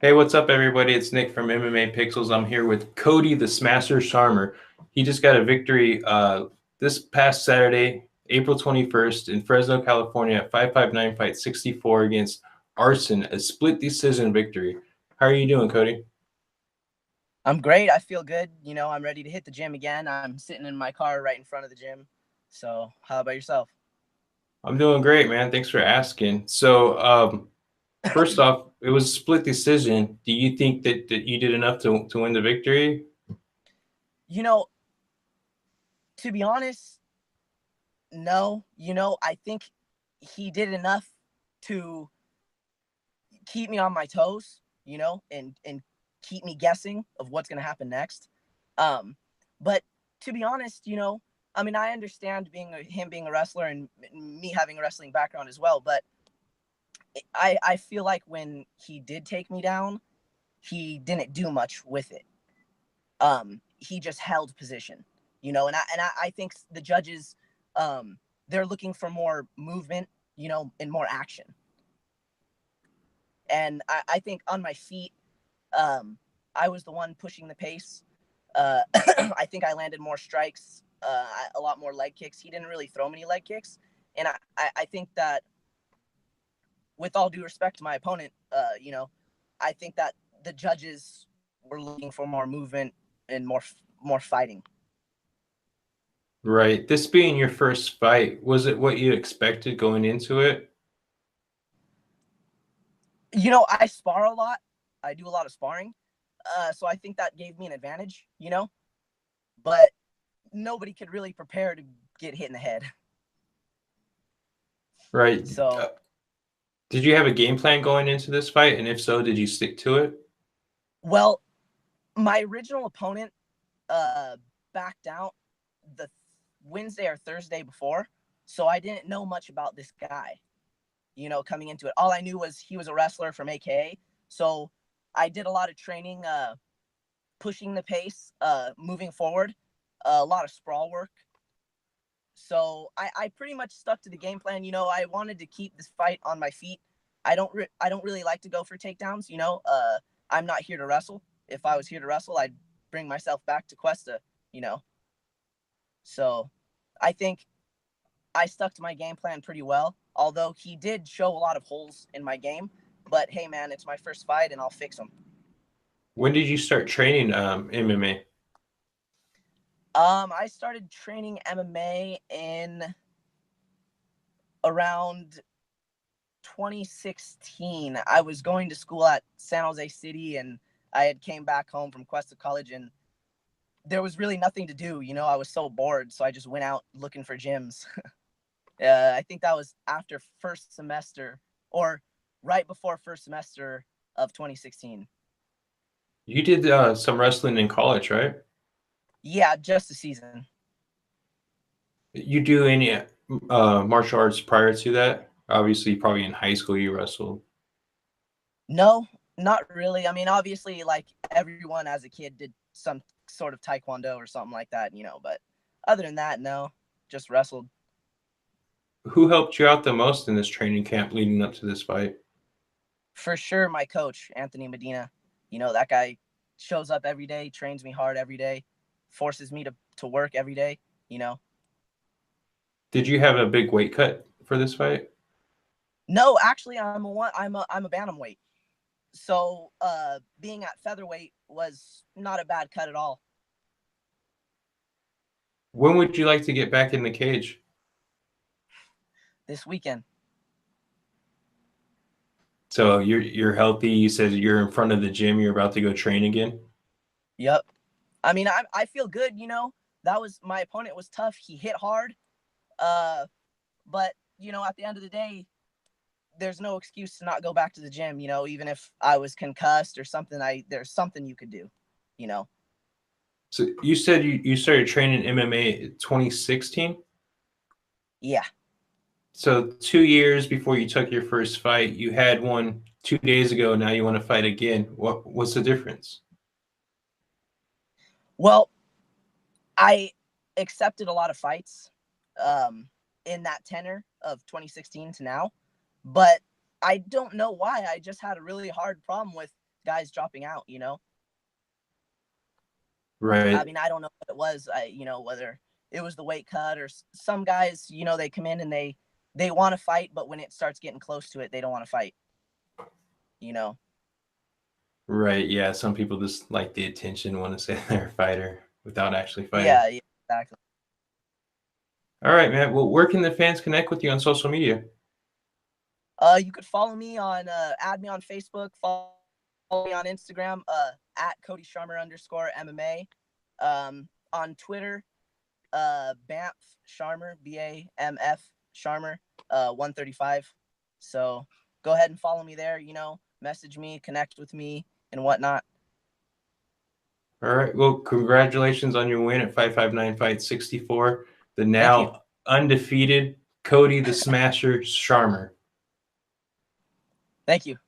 Hey, what's up, everybody? It's Nick from MMA Pixels. I'm here with Cody the Smasher Scharmer. He just got a victory this past Saturday, April 21st, in Fresno, California, at 559 Fight 64 against Arson, a split decision victory. How are you doing, Cody? I'm great. I feel good. I'm ready to hit the gym again. I'm sitting in my car right in front of the gym. So, how about yourself? I'm doing great, man. Thanks for asking. First off, it was a split decision. Do you think that you did enough to win the victory? You know, to be honest, no. I think he did enough to keep me on my toes, and keep me guessing of what's going to happen next. But to be honest, I understand him being a wrestler and me having a wrestling background as well, but I feel like when he did take me down, he didn't do much with it. He just held position, and I think the judges, they're looking for more movement, and more action. And I think on my feet, I was the one pushing the pace. I think I landed more strikes, a lot more leg kicks. He didn't really throw many leg kicks, and I think that, with all due respect to my opponent, I think that the judges were looking for more movement and more fighting. Right. This being your first fight, was it what you expected going into it? I spar a lot. I do a lot of sparring, so I think that gave me an advantage. But nobody could really prepare to get hit in the head. Right. So, Did you have a game plan going into this fight? And if so, did you stick to it? well, my original opponent backed out the Wednesday or Thursday before, so I didn't know much about this guy. Coming into it, all I knew was he was a wrestler from AKA. So I did a lot of training, pushing the pace, moving forward, a lot of sprawl work. So I pretty much stuck to the game plan. I wanted to keep this fight on my feet. I don't really like to go for takedowns. I'm not here to wrestle. If I was here to wrestle, I'd bring myself back to Cuesta. You know, so I think I stuck to my game plan pretty well. Although he did show a lot of holes in my game, but hey, man, it's my first fight, and I'll fix them. When did you start training MMA? I started training MMA in around 2016. I was going to school at San Jose City, and I had came back home from Cuesta College, and there was really nothing to do. I was so bored, so I just went out looking for gyms. I think that was after first semester, or right before first semester of 2016. You did some wrestling in college, right? Yeah, just a season. You do any martial arts prior to that? Obviously, probably in high school you wrestled. No, not really. Obviously, like everyone as a kid did some sort of taekwondo or something like that, but other than that, no, just wrestled. Who helped you out the most in this training camp leading up to this fight? For sure, my coach, Anthony Medina. That guy shows up every day, trains me hard every day, forces me to work every day, you know. Did you have a big weight cut for this fight? No, actually, I'm a bantamweight. So being at featherweight was not a bad cut at all. When would you like to get back in the cage? This weekend. So you're healthy. You said you're in front of the gym. You're about to go train again. Yep. I feel good. That was my opponent was tough. He hit hard. Uh, but at the end of the day, there's no excuse to not go back to the gym. Even if I was concussed or something, there's something you could do. You know. So you said you started training MMA in 2016. Yeah. So 2 years before you took your first fight, you had one 2 days ago. Now you want to fight again. What's the difference? Well, I accepted a lot of fights in that tenor of 2016 to now, but I don't know why. I just had a really hard problem with guys dropping out, you know? Right. I mean, I don't know what it was, whether it was the weight cut or some guys, they come in and they want to fight, but when it starts getting close to it, they don't want to fight, you know? Right. Yeah. Some people just like the attention, want to say they're a fighter without actually fighting. Yeah, exactly. All right, man. Well, where can the fans connect with you on social media? You could follow me on, add me on Facebook, follow me on Instagram, at Cody Scharmer _MMA. On Twitter, Bamf Scharmer, BAMF Scharmer, 135. So go ahead and follow me there, message me, connect with me, and whatnot. All right. Well, congratulations on your win at 559 Fight 64. The now undefeated Cody the Smasher Scharmer. Thank you.